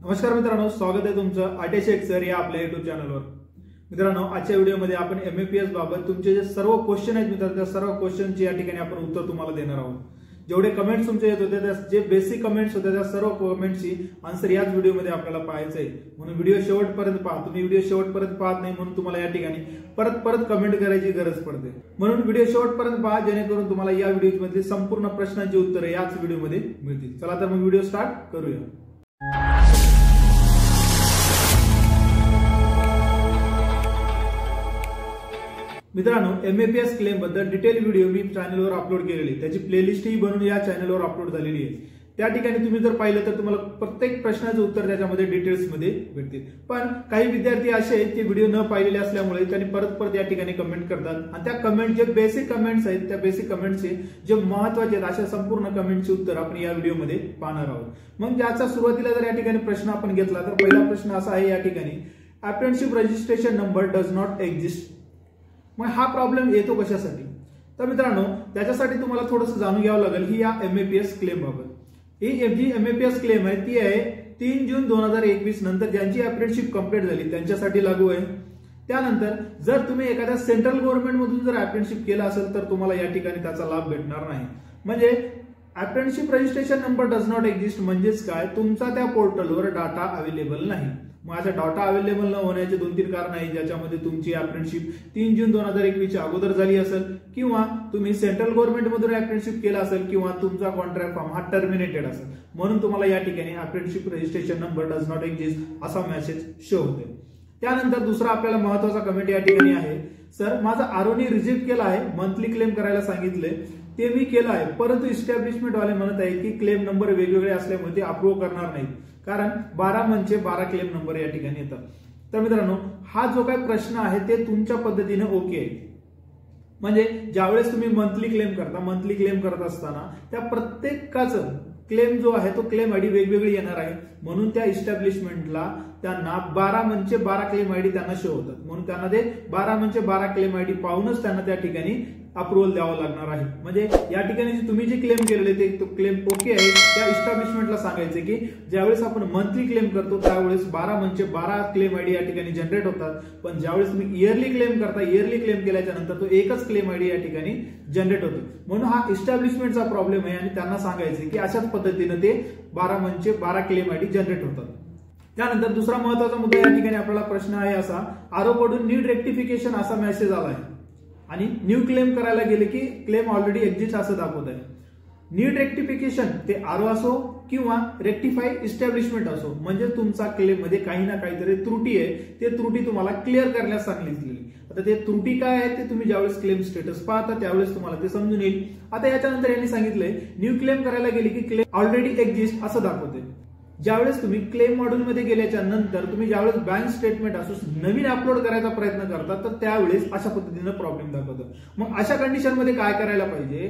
नमस्कार मित्रांनो, स्वागत आहे तुमचं आरटीएस सर या आपल्या YouTube चॅनलवर। मित्रांनो, आजच्या व्हिडिओमध्ये आपण एमएपीएस बाबत तुमचे जे सर्व क्वेश्चन आहेत मित्रांनो, त्या सर्व क्वेश्चनची या ठिकाणी आपण उत्तर तुम्हाला देणार आहोत। जेवढे कमेंट्स तुमचे येत होते, जे बेसिक कमेंट्स होते, त्या सर्व कमेंट्सची आन्सर याच व्हिडिओमध्ये आपल्याला पाहायचं आहे। म्हणून व्हिडिओ शेवटपर्यंत पहा। तुम्ही व्हिडिओ शेवटपर्यंत पाहत नाही म्हणून तुम्हाला या ठिकाणी परत कमेंट करायची गरज पडते। म्हणून व्हिडिओ शेवटपर्यंत पहा, जेणेकरून तुम्हाला या व्हिडिओमधली संपूर्ण प्रश्नांची उत्तरे याच व्हिडिओमध्ये मिळतील। चला तर मग व्हिडिओ स्टार्ट करूया। मित्रांनो, एमएपीएस क्लेम बद्दल डिटेल व्हिडिओ मी चॅनलवर अपलोड केलेली आहे। त्याची प्लेलिस्ट ही बनवून या चॅनलवर अपलोड झालेली आहे। त्या ठिकाणी तुम्ही जर पाहिलं तर तुम्हाला प्रत्येक प्रश्नाचं उत्तर त्याच्यामध्ये डिटेल्स मध्ये भेटतील। पण काही विद्यार्थी असे आहेत की व्हिडिओ न पाहिलेले असल्यामुळे त्यांनी परत या ठिकाणी कमेंट करतात आणि त्या कमेंट जे बेसिक कमेंट्स आहेत, त्या बेसिक कमेंट्सचे जे महत्त्वाचे आहेत अशा संपूर्ण कमेंटचे उत्तर आपण या व्हिडिओमध्ये पाहणार आहोत। मग ज्याचा सुरुवातीला जर या ठिकाणी प्रश्न आपण घेतला तर पहिला प्रश्न असा आहे या ठिकाणी, apprenticeship registration number does not exist. मग हा प्रॉब्लेम येतो कशासाठी? तर मित्रांनो, त्याच्यासाठी तुम्हाला थोडंसं जाणून घ्यावं लागेल ही या एमएपीएस क्लेम बाबत। ही जी एमएपीएस क्लेम आहे ती आहे 3 जून 2021 नंतर ज्यांची अप्रेंटिसशिप कंप्लीट झाली त्यांच्यासाठी लागू आहे। त्यानंतर जर तुम्ही एखाद्या सेंट्रल गव्हर्नमेंट मधून जर अप्रेंटिसशिप केला असेल तर तुम्हाला या ठिकाणी त्याचा लाभ भेटणार नाही। म्हणजे apprenticeship registration number does not exist म्हणजेच काय, तुमचा त्या पोर्टलवर डाटा अवेलेबल नाही। मग अशा डाटा अवेलेबल न होण्याचे 2-3 कारण आहेत, ज्याच्यामध्ये तुमची अप्रेंटिसशिप 3 जून 2021 च्या अगोदर झाली असेल, किंवा तुम्ही सेंट्रल गव्हर्नमेंट मधून अप्रेंटिसशिप केला असेल, किंवा तुमचा कॉन्ट्रॅक्ट फॉर्म हा टर्मिनेटेड असेल। म्हणून तुम्हाला या ठिकाणी apprenticeship registration number does not exist असा मेसेज शो होते। त्यानंतर दुसरा आपल्याला महत्त्वाचा कमेंट या ठिकाणी आहे, सर माझा आरओनी रिजेक्ट केला आहे, मंथली क्लेम करायला सांगितले, ते मी केलं आहे, परंतु इस्टॅब्लिशमेंट वाले म्हणत आहेत की क्लेम नंबर वेगवेगळे असल्यामुळे ते अप्रूव्ह करणार नाहीत, कारण 12 मंथचे 12 क्लेम नंबर या ठिकाणी येतात। तर मित्रांनो, हा जो काही प्रश्न आहे ते तुमच्या पद्धतीने ओके आहे। म्हणजे ज्यावेळेस तुम्ही मंथली क्लेम करत असताना त्या प्रत्येकाचं क्लेम जो आहे तो क्लेम आयडी वेगवेगळी येणार आहे। म्हणून त्या इस्टॅब्लिशमेंटला त्यांना 12 मंथचे 12 क्लेम आयडी त्यांना शो होतात। म्हणून त्यांना ते 12 मंथचे 12 क्लेम आयडी पाहूनच त्यांना त्या ठिकाणी अप्रुव्हल द्यावं लागणार आहे। म्हणजे या ठिकाणी तुम्ही जे क्लेम केलेले ते क्लेम ओके आहे, त्या इस्टॅब्लिशमेंटला सांगायचे की ज्यावेळेस आपण मंथली क्लेम करतो त्यावेळेस 12 मंथचे 12 क्लेम आयडी या ठिकाणी जनरेट होतात, पण ज्यावेळेस तुम्ही इयरली क्लेम करता, इयरली क्लेम केल्याच्या नंतर तो एकच क्लेम आयडी या ठिकाणी जनरेट होतो। म्हणून हा इस्टॅब्लिशमेंटचा प्रॉब्लेम आहे आणि त्यांना सांगायचे की अशाच पद्धतीने ते 12 मंथचे 12 क्लेम आयडी जनरेट होतात। त्यानंतर दुसरा महत्त्वाचा मुद्दा या ठिकाणी आपल्याला प्रश्न आहे असा, आरओ कडून नीड रेक्टिफिकेशन असा मेसेज आला आहे आणि न्यू क्लेम करायला गेले की क्लेम ऑलरेडी एक्झिस्ट असं दाखवत आहे। नीड रेक्टिफिकेशन ते आरओ असो किंवा रेक्टिफाय इस्टॅब्लिशमेंट असो, म्हणजे तुमचा क्लेम मध्ये काही ना काहीतरी त्रुटी आहे, ते त्रुटी तुम्हाला क्लिअर करण्यास सांगितलेली। आता ते त्रुटी काय आहे ते तुम्ही ज्यावेळेस क्लेम स्टेटस पाहता त्यावेळेस तुम्हाला ते समजून येईल। आता याच्यानंतर यांनी सांगितलंय न्यू क्लेम करायला गेले की क्लेम ऑलरेडी एक्झिस्ट असं दाखवते। ज्यावेळेस तुम्ही क्लेम मॉड्यूलमध्ये गेल्याच्या नंतर तुम्ही ज्यावेळेस बँक स्टेटमेंट असो नवीन अपलोड करायचा प्रयत्न करता तर त्यावेळेस अशा पद्धतीने प्रॉब्लेम दाखवतं। मग अशा कंडिशन मध्ये काय करायला पाहिजे,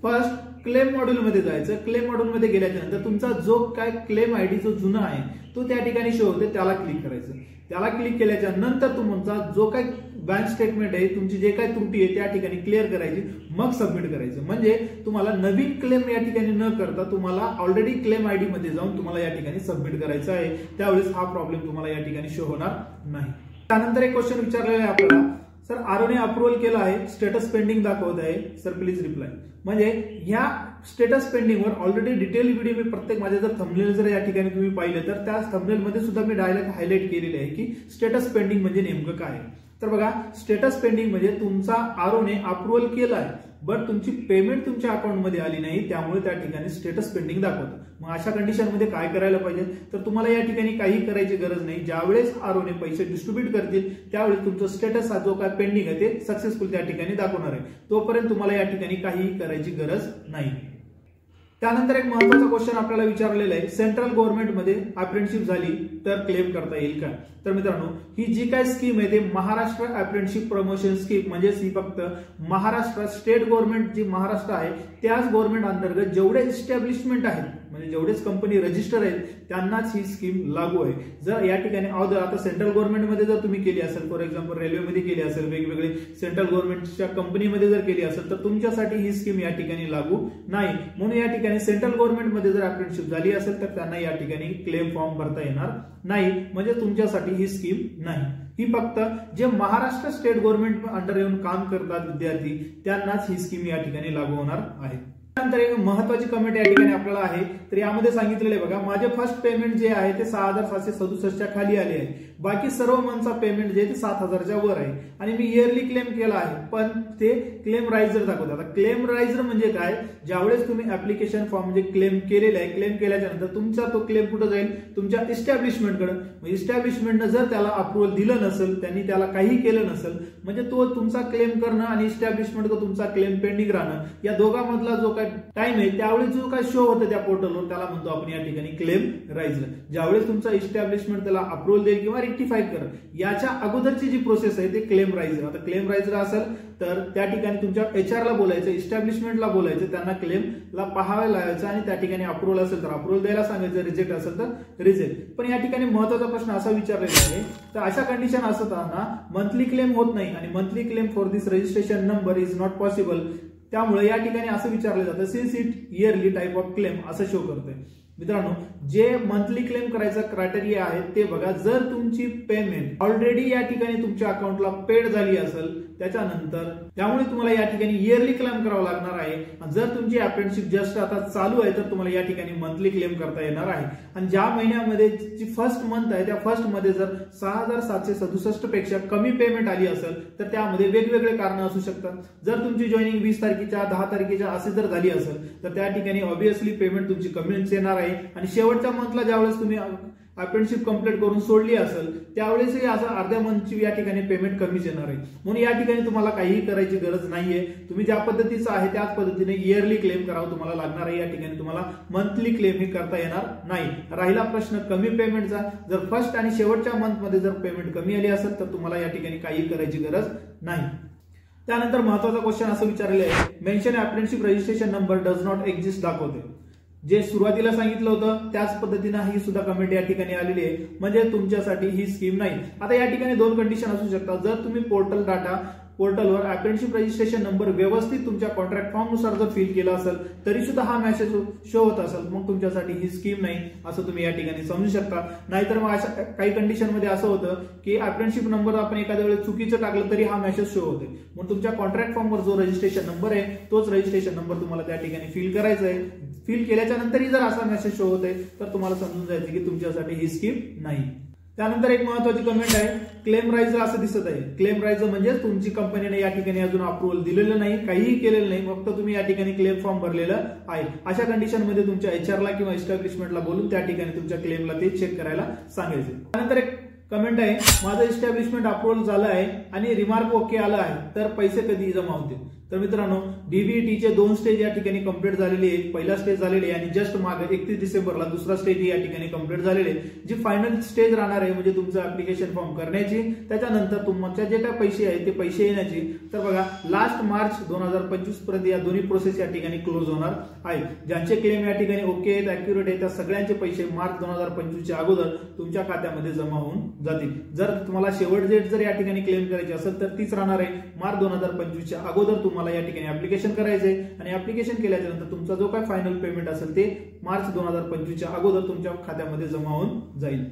फर्स्ट क्लेम मॉड्यूलमध्ये जायचं। क्लेम मॉड्यूलमध्ये गेल्याच्या नंतर तुमचा जो काय क्लेम आयडी जो जुना आहे तो त्या ठिकाणी शो होते, त्याला क्लिक करायचं। त्याला क्लिक केल्याच्या नंतर तुमचा जो काय बँक स्टेटमेंट आहे, तुमची जे काही त्रुटी आहे त्या ठिकाणी क्लिअर करायची, मग सबमिट करायचं। म्हणजे तुम्हाला नवीन क्लेम या ठिकाणी न करता तुम्हाला ऑलरेडी क्लेम आयडी मध्ये जाऊन तुम्हाला या ठिकाणी सबमिट करायचं आहे, त्यावेळेस हा प्रॉब्लेम तुम्हाला या ठिकाणी शो होणार नाही। त्यानंतर एक क्वेश्चन विचारलेला आहे आपल्याला, सर आरओने अप्रुव्हल केलं आहे, स्टेटस पेंडिंग दाखवत आहे, सर प्लीज रिप्लाय। म्हणजे ह्या स्टेटस पेंडिंगवर ऑलरेडी डिटेल व्हिडिओ मी प्रत्येक माझे जर थंबनेल जर या ठिकाणी तुम्ही पाहिलं तर त्या थंबनेल मध्ये सुद्धा मी डायरेक्ट हायलाइट केलेले आहे की स्टेटस पेंडिंग म्हणजे नेमकं काय आहे। तर बघा, स्टेटस पेंडिंग म्हणजे तुमचा आरओने अप्रुव्हल केला आहे बट तुमची पेमेंट तुमच्या अकाउंटमध्ये आली नाही, त्यामुळे त्या ठिकाणी स्टेटस पेंडिंग दाखवतं। मग अशा कंडिशन मध्ये काय करायला पाहिजे, तर तुम्हाला या ठिकाणी काही करायची गरज नाही। ज्यावेळेस आरओने पैसे डिस्ट्रीब्यूट करतील त्यावेळेस तुमचं स्टेटस हा जो काय पेंडिंग आहे ते सक्सेसफुल त्या ठिकाणी दाखवणार आहे, तोपर्यंत तुम्हाला या ठिकाणी काही करायची गरज नाही। त्यानंतर एक महत्त्वाचा क्वेश्चन आपल्याला विचारलेला आहे, सेंट्रल गव्हर्नमेंटमध्ये अप्रेंटिसशिप झाली तर क्लेम करता येईल का? तर मित्रांनो, ही जी काय स्कीम आहे ते महाराष्ट्र अप्रेंटिसशिप प्रमोशन स्कीम, म्हणजे ही फक्त महाराष्ट्र स्टेट गव्हर्नमेंट जी महाराष्ट्र आहे त्याच गव्हर्नमेंट अंतर्गत जेवढे इस्टॅब्लिशमेंट आहेत, म्हणजे जेवढेच कंपनी रजिस्टर आहेत त्यांनाच ही स्कीम लागू आहे. जर या ठिकाणी आता सेंट्रल गव्हर्नमेंटमध्ये जर तुम्ही केली असेल, फॉर एक्झाम्पल रेल्वेमध्ये केली असेल, वेगवेगळे सेंट्रल गव्हर्नमेंटच्या कंपनीमध्ये जर केली असेल तर तुमच्यासाठी ही स्कीम या ठिकाणी लागू नाही. म्हणून या ठिकाणी सेंट्रल गव्हर्नमेंटमध्ये जर अप्रेंटिसशिप झाली असेल तर त्यांना या ठिकाणी क्लेम फॉर्म भरता येणार नाही, म्हणजे तुमच्यासाठी ही स्कीम नाही. ही फक्त जे महाराष्ट्र स्टेट गव्हर्नमेंट अंडर येऊन काम करतात विद्यार्थी त्यांनाच ही स्कीम या ठिकाणी लागू होणार आहे. त्यानंतर एक महत्वाची कमेंट या ठिकाणी आपल्याला आहे, तर यामध्ये सांगितलेले बघा, माझे फर्स्ट पेमेंट जे आहे ते 6,767च्या खाली आले आहे. बाकी सर्व मंथचा पेमेंट जे आहे ते 7,000च्या वर आहे आणि मी इयरली क्लेम केला आहे, पण ते क्लेम रायझर दाखवतात. आता क्लेम रायझर म्हणजे काय? ज्यावेळेस तुम्ही ऍप्लिकेशन फॉर्म म्हणजे क्लेम केलेला आहे, क्लेम केल्याच्या नंतर तुमचा तो क्लेम कुठे जाईल? तुमच्या इस्टॅब्लिशमेंटकडे. इस्टॅब्लिशमेंटनं जर त्याला अप्रुव्हल दिलं नसेल, त्यांनी त्याला काही केलं नसेल, म्हणजे तो तुमचा क्लेम करणं आणि इस्टॅब्लिशमेंट तुमचा क्लेम पेंडिंग राहणं या दोघांमधला जो काय टाइम आहे त्यावेळेस जो काय शो होतं त्या पोर्टलवर त्याला म्हणतो आपण या ठिकाणी क्लेम रायझर. ज्यावेळेस तुमचा इस्टॅब्लिशमेंट त्याला अप्रुव्हल देईल किंवा रेक्टिफाय कर, याच्या अगोदरची जी प्रोसेस आहे ते क्लेम रायझर. आता क्लेम रायझर असेल तर त्या ठिकाणी तुमच्या HR ला बोलायचं, इस्टॅब्लिशमेंटला बोलायचं, त्यांना क्लेमला पाहावे लागायचं आणि त्या ठिकाणी अप्रुव्हल असेल तर अप्रुव्हल द्यायला सांगायचं, रिजेक्ट असेल तर रिजेक्ट. पण या ठिकाणी महत्वाचा प्रश्न असा विचारलेला आहे, तर अशा कंडिशन असताना मंथली क्लेम होत नाही आणि monthly claim for this registration number is not possible. त्यामुळे या ठिकाणी असं विचारलं जातं since it yearly type of claim असं शो करतंय. मित्रांनो, जे मंथली क्लेम करायचा क्रायटेरिया आहे ते बघा, जर तुमची पेमेंट ऑलरेडी या ठिकाणी तुमच्या अकाउंटला पेड झाली असेल त्याच्यानंतर, त्यामुळे तुम्हाला या ठिकाणी इयरली क्लेम करावं लागणार आहे. जर तुमची अप्रेंटिसशिप जस्ट आता चालू आहे तर तुम्हाला या ठिकाणी मंथली क्लेम करता येणार आहे. आणि ज्या महिन्यामध्ये जी फर्स्ट मंथ आहे त्या फर्स्ट मध्ये जर 6,767 पेक्षा कमी पेमेंट आली असेल तर त्यामध्ये वेगवेगळे कारण असू शकतात. जर तुमची जॉईनिंग 20 तारखेच्या 10 तारखेच्या असे जर झाली असेल तर त्या ठिकाणी ऑब्व्हियसली पेमेंट तुमची कमीच येणार आहे. आणि शेवटच्या मंथला ज्यावेळेस तुम्ही अप्रेंटिसशिप कंप्लीट करून सोडली असेल त्यावेळेसही असं अर्ध्या मंथची या ठिकाणी पेमेंट कमीच येणार आहे. म्हणून या ठिकाणी तुम्हाला काहीही करायची गरज नाहीये. तुम्ही ज्या पद्धतीचं आहे त्याच पद्धतीने इयरली क्लेम करावं तुम्हाला लागणार आहे. या ठिकाणी तुम्हाला मंथली क्लेम ही करता येणार नाही. राहिला प्रश्न कमी पेमेंटचा, जर फर्स्ट आणि शेवटच्या मंथमध्ये जर पेमेंट कमी आली असेल तर तुम्हाला या ठिकाणी काही करायची गरज नाही. त्यानंतर महत्वाचा क्वेश्चन असं विचारले आहे, mention apprenticeship registration number does not exist दाखवते. जे सुरुवातीला सांगितलं होतं त्याच पद्धतीने ही सुद्धा कमेंट या ठिकाणी आलेली आहे, म्हणजे तुमच्यासाठी ही स्कीम नाही. आता या ठिकाणी दोन कंडिशन असू शकतात. जर तुम्ही पोर्टलवर अप्रेंटिसशिप रजिस्ट्रेशन नंबर व्यवस्थित तुमच्या कॉन्ट्रॅक्ट फॉर्म नुसार जर फिल केला असेल तरी सुद्धा हा मेसेज शो होत असेल, मग तुमच्यासाठी ही स्कीम नाही असं तुम्ही या ठिकाणी समजू शकता. नाहीतर मग अशा काही कंडिशन मध्ये असं होतं की अप्रेंटिसशिप नंबर आपण एखाद्या वेळेस चुकीचं टाकलं तरी हा मेसेज शो होते. मग तुमच्या कॉन्ट्रॅक्ट फॉर्मवर जो रजिस्ट्रेशन नंबर आहे तोच रजिस्ट्रेशन नंबर तुम्हाला त्या ठिकाणी फिल करायचा आहे. फिल केल्याच्या नंतरही जर असा मेसेज शो होतोय तर तुम्हाला समजून जायचं की तुमच्यासाठी ही स्कीम नाही. त्यानंतर एक महत्वाची कमेंट आहे, क्लेम रायझर असं दिसत आहे. क्लेम रायझर म्हणजे तुमची कंपनीने या ठिकाणी अजून अप्रुव्हल दिलेलं नाही, काहीही केलेलं नाही, फक्त तुम्ही या ठिकाणी क्लेम फॉर्म भरलेलं आहे. अशा कंडिशन मध्ये तुमच्या HR ला किंवा इस्टॅब्लिशमेंटला बोलून त्या ठिकाणी तुमच्या क्लेमला ते चेक करायला सांगायचे. त्यानंतर एक कमेंट आहे, माझं इस्टॅब्लिशमेंट अप्रुव्हल झालं आहे आणि रिमार्क ओके आलं आहे तर पैसे कधी जमा होतील. तर मित्रांनो, डीबीईटीचे 2 स्टेज या ठिकाणी कंप्लीट झालेले आहेत. पहिला स्टेज झालेले आहे आणि जस्ट मागे 31 डिसेंबरला दुसरा स्टेज या ठिकाणी कंप्लीट झालेले आहे. जी फायनल स्टेज राहणार आहे म्हणजे तुमचं ऍप्लिकेशन फॉर्म करण्याची, त्याच्यानंतर तुमच्या जे काय पैसे आहेत ते पैसे येण्याची. तर बघा, लास्ट मार्च 2025 पर्यंत या दोन्ही प्रोसेस या ठिकाणी क्लोज होणार आहेत. ज्यांचे क्लेम या ठिकाणी ओके आहेत, अॅक्युरेट आहेत, त्या सगळ्यांचे पैसे मार्च 2025च्या अगोदर तुमच्या खात्यामध्ये जमा होऊन जातील. जर तुम्हाला शेवट डेट जर या ठिकाणी क्लेम करायची असेल तर तीच राहणार आहे, मार्च 2025च्या अगोदर तुम्हाला या ठिकाणी ऍप्लिकेशन करायचंय आणि ऍप्लिकेशन केल्याच्या नंतर तुमचा जो काय फायनल पेमेंट असेल ते मार्च 2025च्या अगोदर तुमच्या खात्यामध्ये जमा होऊन जाईल.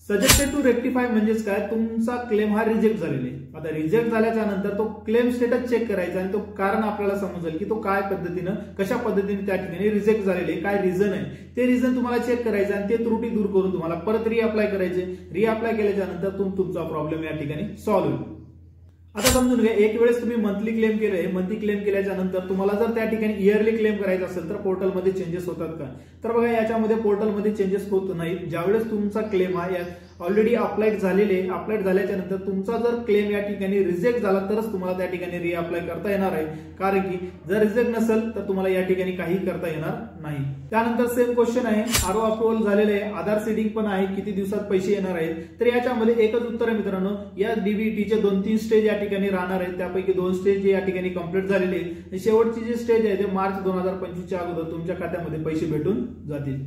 सजेस्टेड टू रेक्टिफाय म्हणजेच काय, तुमचा क्लेम हा रिजेक्ट झालेला आहे. आता रिजेक्ट झाल्याच्या नंतर तो क्लेम स्टेटस चेक करायचा आणि तो कारण आपल्याला समजेल की तो काय पद्धतीनं कशा पद्धतीने त्या ठिकाणी रिजेक्ट झालेले, काय रिझन आहे ते रिझन तुम्हाला चेक करायचं आणि ते त्रुटी दूर करून तुम्हाला परत रिअप्लाय करायचे. रिअप्लाय केल्याच्या नंतर तुमचा प्रॉब्लेम या ठिकाणी सॉल्व्ह होईल. आता समजून घ्या, एक वेळेस तुम्ही मंथली क्लेम केलंय, मंथली क्लेम केल्याच्या नंतर तुम्हाला जर त्या ठिकाणी इयरली क्लेम करायचं असेल तर पोर्टलमध्ये चेंजेस होतात का? तर बघा, याच्यामध्ये पोर्टलमध्ये चेंजेस होत नाही. ज्यावेळेस तुमचा क्लेम हा ऑलरेडी अप्लाइड झालेले, अप्लाइड झाल्याच्या नंतर तुमचा जर क्लेम या ठिकाणी रिजेक्ट झाला तरच तुम्हाला त्या ठिकाणी रिअप्लाय करता येणार आहे, कारण की जर रिजेक्ट नसेल तर तुम्हाला या ठिकाणी काही करता येणार नाही. त्यानंतर सेम क्वेश्चन आहे, आरओ अप्रुव्हल झालेले आहे, आधार सीडिंग पण आहे, किती दिवसात पैसे येणार आहेत. तर याच्यामध्ये एकच उत्तर आहे मित्रांनो, या डीबीटीचे 2-3 स्टेज या ठिकाणी राहणार आहेत, त्यापैकी 2 स्टेज या ठिकाणी कंप्लीट झालेले आहेत. शेवटची जी स्टेज आहे ते मार्च 2025च्या अगोदर तुमच्या खात्यामध्ये पैसे भेटून जातील.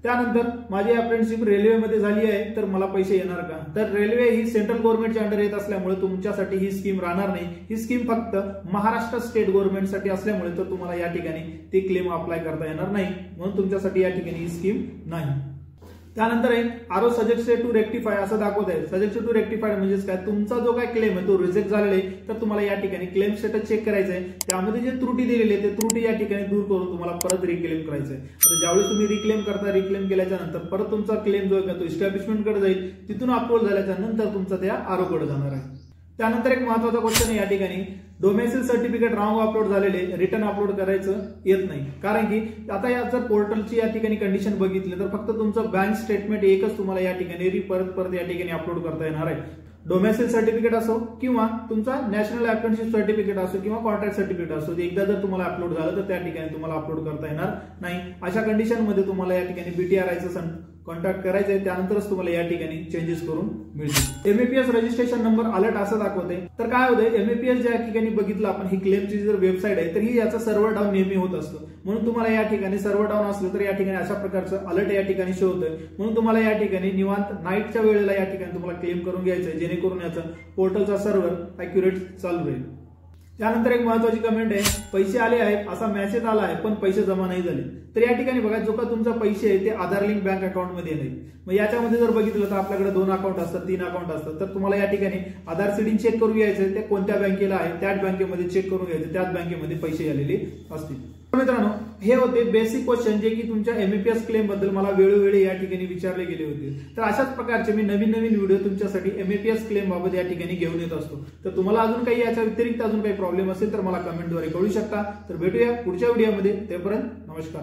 त्यानंतर माझी अप्रेंटिसशिप रेल्वेमध्ये झाली आहे तर मला पैसे येणार का? तर रेल्वे ही सेंट्रल गव्हर्नमेंटच्या अंडर येत असल्यामुळे तुमच्यासाठी ही स्कीम राहणार नाही. ही स्कीम फक्त महाराष्ट्र स्टेट गव्हर्नमेंटसाठी असल्यामुळे तर तुम्हाला या ठिकाणी ती क्लेम अप्लाय करता येणार नाही, म्हणून तुमच्यासाठी या ठिकाणी ही स्कीम नाही. त्यानंतर आहे आरओ सजेस्टेड टू रेक्टिफाय असं दाखवत आहे. सजेस्टेड टू रेक्टिफाय म्हणजे काय, तुमचा जो काय क्लेम आहे तो रिजेक्ट झालेला आहे तर तुम्हाला या ठिकाणी क्लेम स्टेटस चेक करायचं आहे, त्यामध्ये जे त्रुटी दिलेली आहे ते त्रुटी या ठिकाणी दूर करून तुम्हाला परत रिक्लेम करायचं आहे. आता ज्यावेळी तुम्ही रिक्लेम करता, रिक्लेम केल्याच्या नंतर परत तुमचा क्लेम जो आहे तो इस्टॅब्लिशमेंटकडे जाईल, तिथून अप्रूव्हल झाल्याच्या नंतर तुमचा त्या आरओ कडे जाणार आहे. त्यानंतर एक महत्त्वाचा क्वेश्चन आहे या ठिकाणी, डोमेसिल सर्टिफिकेट रॉंग अपलोड झालेले रिटर्न अपलोड करायचं येत नाही, कारण की आता या जर पोर्टलची या ठिकाणी कंडिशन बघितली तर फक्त तुमचं बँक स्टेटमेंट एकच तुम्हाला या ठिकाणी परत या ठिकाणी अपलोड करता येणार आहे. डोमेसिल सर्टिफिकेट असो किंवा तुमचा नॅशनल अप्रेंटिसशिप सर्टिफिकेट असो किंवा कॉन्ट्रॅक्ट सर्टिफिकेट असो, एकदा जर तुम्हाला अपलोड झालं तर त्या ठिकाणी तुम्हाला अपलोड करता येणार नाही. अशा कंडिशनमध्ये तुम्हाला या ठिकाणी बीटीआरआयचं कॉन्टॅक्ट करायचं आहे, त्यानंतरच तुम्हाला या ठिकाणी चेंजेस करून मिळतील. एमएपीएस रजिस्ट्रेशन नंबर अलर्ट असं दाखवते. तर काय होतंय, एमएपीएस ज्या ठिकाणी बघितलं आपण, ही क्लेमची जर वेबसाईट आहे तर ही याचा सर्व्हर डाऊन नेहमी होत असतो, म्हणून तुम्हाला या ठिकाणी सर्व्हर डाऊन असलं तर या ठिकाणी अशा प्रकारचं अलर्ट या ठिकाणी शो होतोय. म्हणून तुम्हाला या ठिकाणी निवांत नाईटच्या वेळेला या ठिकाणी तुम्हाला क्लेम करून घ्यायचं आहे, जेणेकरून याचं पोर्टलचा सर्व्हर अॅक्युरेट चालू राहील. त्यानंतर एक महत्वाची कमेंट आहे, पैसे आले आहेत असा मेसेज आला आहे पण पैसे जमा नाही झाले. तर या ठिकाणी बघा, जो का तुमचा पैसे आहे ते आधार लिंक बँक अकाउंटमध्ये नाही. मग याच्यामध्ये जर बघितलं तर आपल्याकडे 2 अकाउंट असतात, 3 अकाउंट असतात, तर तुम्हाला या ठिकाणी आधार सीडिंग चेक करून घ्यायचं, ते कोणत्या बँकेला आहे त्याच बँकेमध्ये चेक करून घ्यायचं, त्याच बँकेमध्ये पैसे आलेले असतील. मित्रांनो, हे होते बेसिक क्वेश्चन जे की तुमच्या एमएपीएस क्लेम बद्दल मला वेळोवेळी या ठिकाणी विचारले गेले होते. तर अशाच प्रकारचे मी नवीन व्हिडिओ तुमच्यासाठी एमएपीएस क्लेम बाबत या ठिकाणी घेऊन येत असतो. तर तुम्हाला अजून काही याच्या व्यतिरिक्त अजून काही प्रॉब्लेम असेल तर मला कमेंटद्वारे कळू शकता. तर भेटूया पुढच्या व्हिडिओमध्ये, तोपर्यंत नमस्कार.